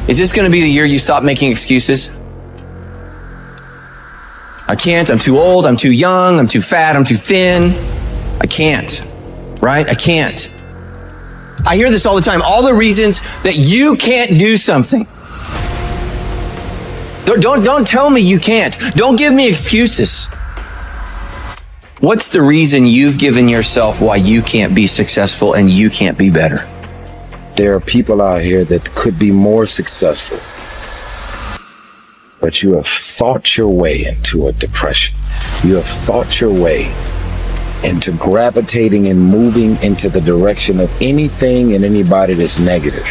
Is this going to be the year you stop making excuses? I can't, I'm too old, I'm too young, I'm too fat, I'm too thin. I can't, right? I can't. I hear this all the time, all the reasons that you can't do something. Don't tell me you can't. Don't give me excuses. What's the reason you've given yourself why you can't be successful and you can't be better? There are people out here that could be more successful, but you have thought your way into a depression. You have thought your way into gravitating and moving into the direction of anything and anybody that's negative.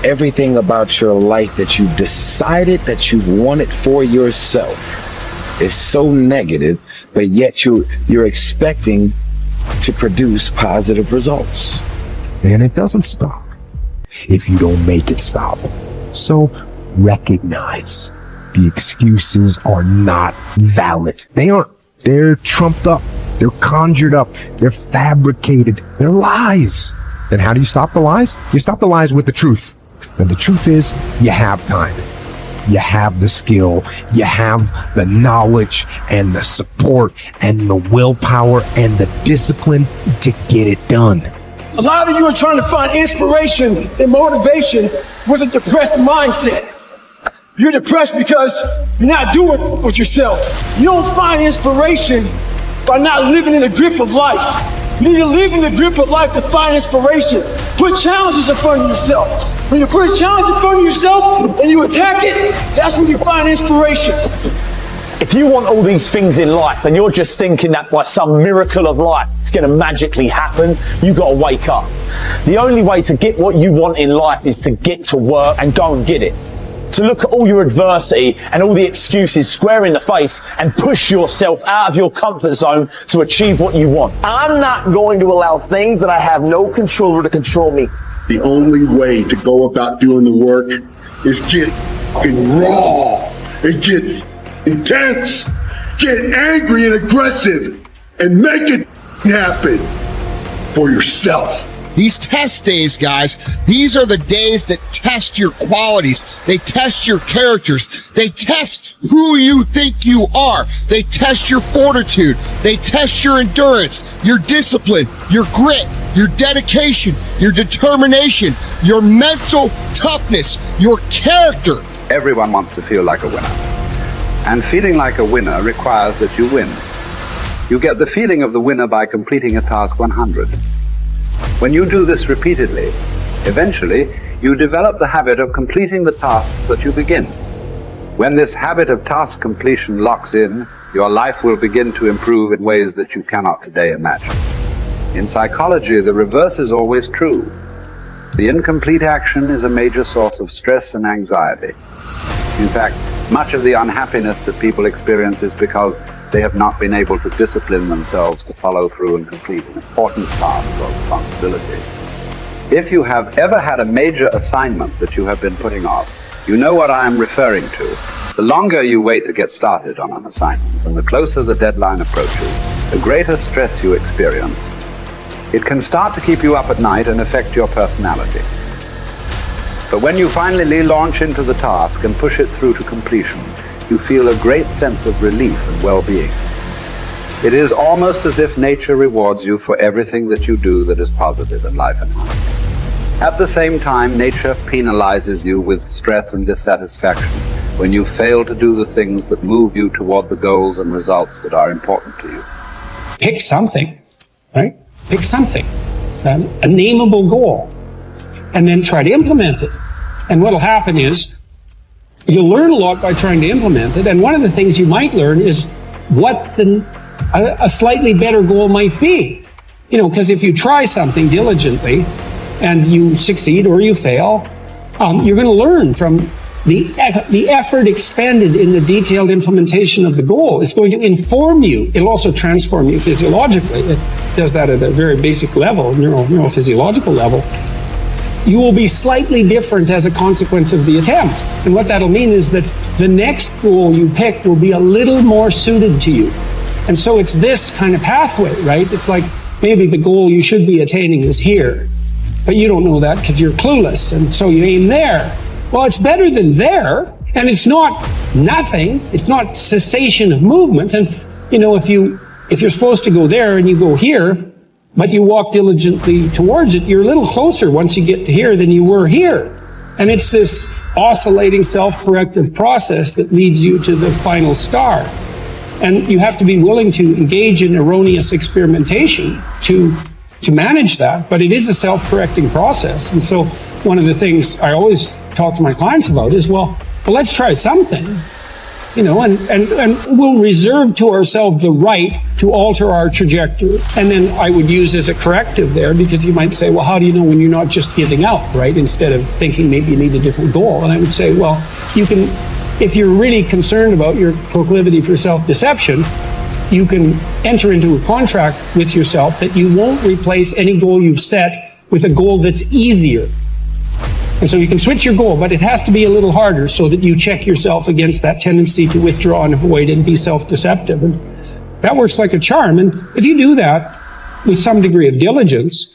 Everything about your life that you decided that you wanted for yourself is so negative, but yet you're expecting to produce positive results. And it doesn't stop if you don't make it stop. So recognize the excuses are not valid. They aren't. They're trumped up. They're conjured up. They're fabricated. They're lies. And how do you stop the lies? You stop the lies with the truth. And the truth is, you have time. You have the skill. You have the knowledge and the support and the willpower and the discipline to get it done. A lot of you are trying to find inspiration and motivation with a depressed mindset. You're depressed because you're not doing it with yourself. You don't find inspiration by not living in the grip of life. You need to live in the grip of life to find inspiration. Put challenges in front of yourself. When you put a challenge in front of yourself and you attack it, that's when you find inspiration. If you want all these things in life and you're just thinking that by some miracle of life it's going to magically happen, you got to wake up. The only way to get what you want in life is to get to work and go and get it. To look at all your adversity and all the excuses square in the face and push yourself out of your comfort zone to achieve what you want. I'm not going to allow things that I have no control over to control me. The only way to go about doing the work is get raw and get intense, get angry and aggressive, and make it happen for yourself. These test days, guys, these are the days that test your qualities. They test your characters. They test who you think you are. They test your fortitude. They test your endurance, your discipline, your grit, your dedication, your determination, your mental toughness, your character. Everyone wants to feel like a winner. And feeling like a winner requires that you win. You get the feeling of the winner by completing a task 100. When you do this repeatedly, eventually you develop the habit of completing the tasks that you begin. When this habit of task completion locks in, your life will begin to improve in ways that you cannot today imagine. In psychology, the reverse is always true. The incomplete action is a major source of stress and anxiety. In fact, much of the unhappiness that people experience is because they have not been able to discipline themselves to follow through and complete an important task or responsibility. If you have ever had a major assignment that you have been putting off, you know what I am referring to. The longer you wait to get started on an assignment, and the closer the deadline approaches, the greater stress you experience. It can start to keep you up at night and affect your personality. But when you finally launch into the task and push it through to completion, you feel a great sense of relief and well-being. It is almost as if nature rewards you for everything that you do that is positive and life-enhancing. At the same time, nature penalizes you with stress and dissatisfaction when you fail to do the things that move you toward the goals and results that are important to you. Pick something, right? Pick something, a nameable goal, and then try to implement it. And what'll happen is, you'll learn a lot by trying to implement it, and one of the things you might learn is what a slightly better goal might be. Because if you try something diligently and you succeed or you fail, you're going to learn from the effort expended in the detailed implementation of the goal. It's going to inform you. It'll also transform you physiologically. It does that at a very basic level, neurophysiological level. You will be slightly different as a consequence of the attempt. And what that'll mean is that the next goal you pick will be a little more suited to you. And so it's this kind of pathway, right? It's like maybe the goal you should be attaining is here. but you don't know that because you're clueless, and so you aim there. Well, it's better than there, and it's not nothing. It's not cessation of movement. And if you're supposed to go there and you go here, but you walk diligently towards it, you're a little closer once you get to here than you were here. And it's this oscillating self-corrective process that leads you to the final star. And you have to be willing to engage in erroneous experimentation to manage that, but it is a self-correcting process. And so one of the things I always talk to my clients about is, well, let's try something, and we'll reserve to ourselves the right to alter our trajectory. And then I would use as a corrective there, because you might say, well, how do you know when you're not just giving up, right? Instead of thinking maybe you need a different goal. And I would say, well, you can, if you're really concerned about your proclivity for self-deception, you can enter into a contract with yourself that you won't replace any goal you've set with a goal that's easier. And so you can switch your goal, but it has to be a little harder so that you check yourself against that tendency to withdraw and avoid and be self-deceptive. And that works like a charm. And if you do that with some degree of diligence,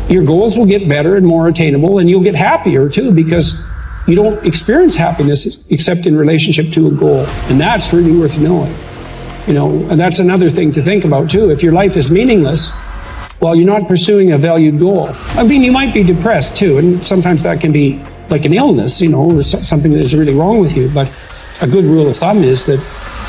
your goals will get better and more attainable, and you'll get happier too, because you don't experience happiness except in relationship to a goal. And that's really worth knowing. And that's another thing to think about too. If your life is meaningless, well, you're not pursuing a valued goal. I mean, you might be depressed too, and sometimes that can be like an illness, or something that is really wrong with you. But a good rule of thumb is that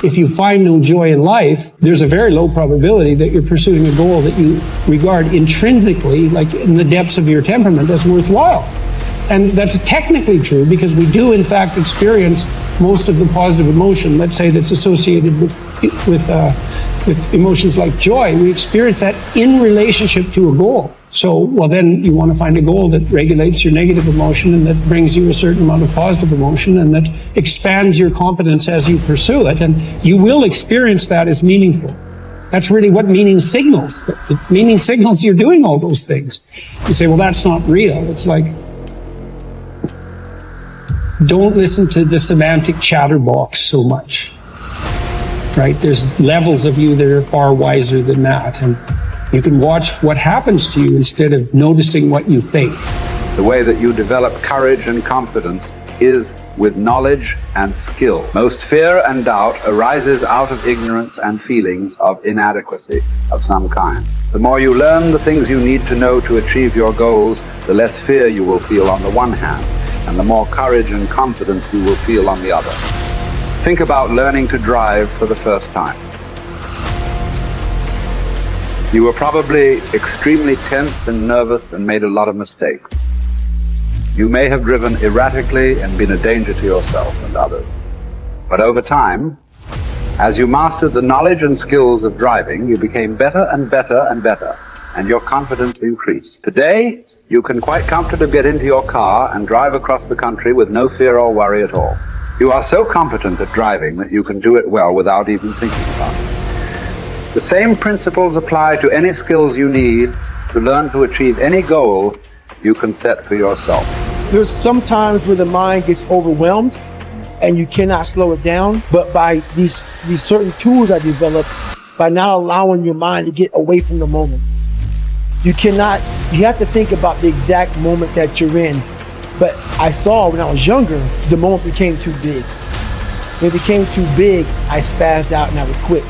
if you find no joy in life, there's a very low probability that you're pursuing a goal that you regard intrinsically, like in the depths of your temperament, as worthwhile. And that's technically true, because we do in fact experience most of the positive emotion, let's say, that's associated with emotions like joy. We experience that in relationship to a goal. So, well, then you want to find a goal that regulates your negative emotion and that brings you a certain amount of positive emotion and that expands your competence as you pursue it. And you will experience that as meaningful. That's really what meaning signals. The meaning signals you're doing all those things. You say, well, that's not real. It's like, don't listen to the semantic chatterbox so much, right? There's levels of you that are far wiser than that. And you can watch what happens to you instead of noticing what you think. The way that you develop courage and confidence is with knowledge and skill. Most fear and doubt arises out of ignorance and feelings of inadequacy of some kind. The more you learn the things you need to know to achieve your goals, the less fear you will feel on the one hand, and the more courage and confidence you will feel on the other. Think about learning to drive for the first time. You were probably extremely tense and nervous and made a lot of mistakes. You may have driven erratically and been a danger to yourself and others. But over time, as you mastered the knowledge and skills of driving, you became better and better and better, and your confidence increased. Today, you can quite comfortably get into your car and drive across the country with no fear or worry at all. You are so competent at driving that you can do it well without even thinking about it. The same principles apply to any skills you need to learn to achieve any goal you can set for yourself. There's some times where the mind gets overwhelmed and you cannot slow it down, but by these certain tools I developed, by not allowing your mind to get away from the moment. You have to think about the exact moment that you're in. But I saw when I was younger, the moment became too big. When it became too big, I spazzed out and I would quit.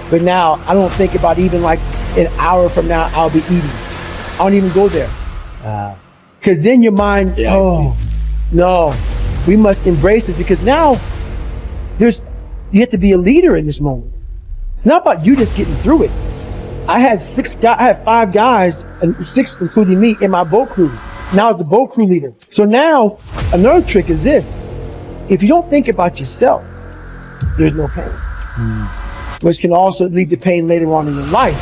But now I don't think about even like an hour from now, I'll be eating. I don't even go there. Because then your mind, no, we must embrace this, because now you have to be a leader in this moment. It's not about you just getting through it. I had 5 guys, and 6 including me, in my boat crew. Now I was the boat crew leader. So now another trick is this: if you don't think about yourself, there's no pain. Which can also lead to pain later on in your life.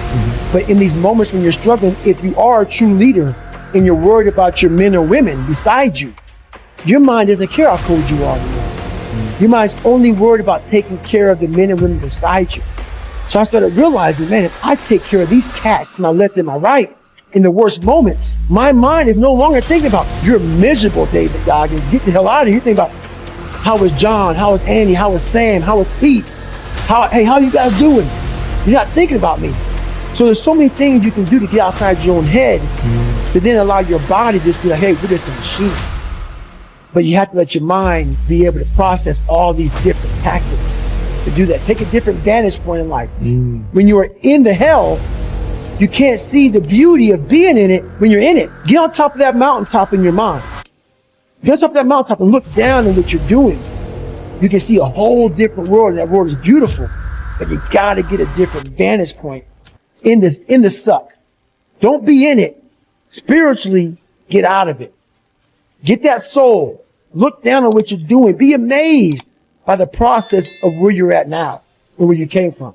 But in these moments when you're struggling, if you are a true leader and you're worried about your men or women beside you, your mind doesn't care how cold you are anymore. Your mind's only worried about taking care of the men and women beside you. So I started realizing, man, if I take care of these cats to my left and my right in the worst moments, my mind is no longer thinking about, you're miserable, David Goggins, get the hell out of here. You're thinking about, how is John? How is Andy? How is Sam? How is Pete? How you guys doing? You're not thinking about me. So there's so many things you can do to get outside your own head to then allow your body to just be like, hey, we're just a machine. But you have to let your mind be able to process all these different tactics to do that. Take a different vantage point in life. When you are in the hell, you can't see the beauty of being in it when you're in it. Get on top of that mountaintop in your mind. Get on top of that mountaintop and look down at what you're doing. You can see a whole different world, and that world is beautiful. But you gotta get a different vantage point in the suck. Don't be in it. Spiritually, get out of it. Get that soul. Look down on what you're doing. Be amazed by the process of where you're at now and where you came from.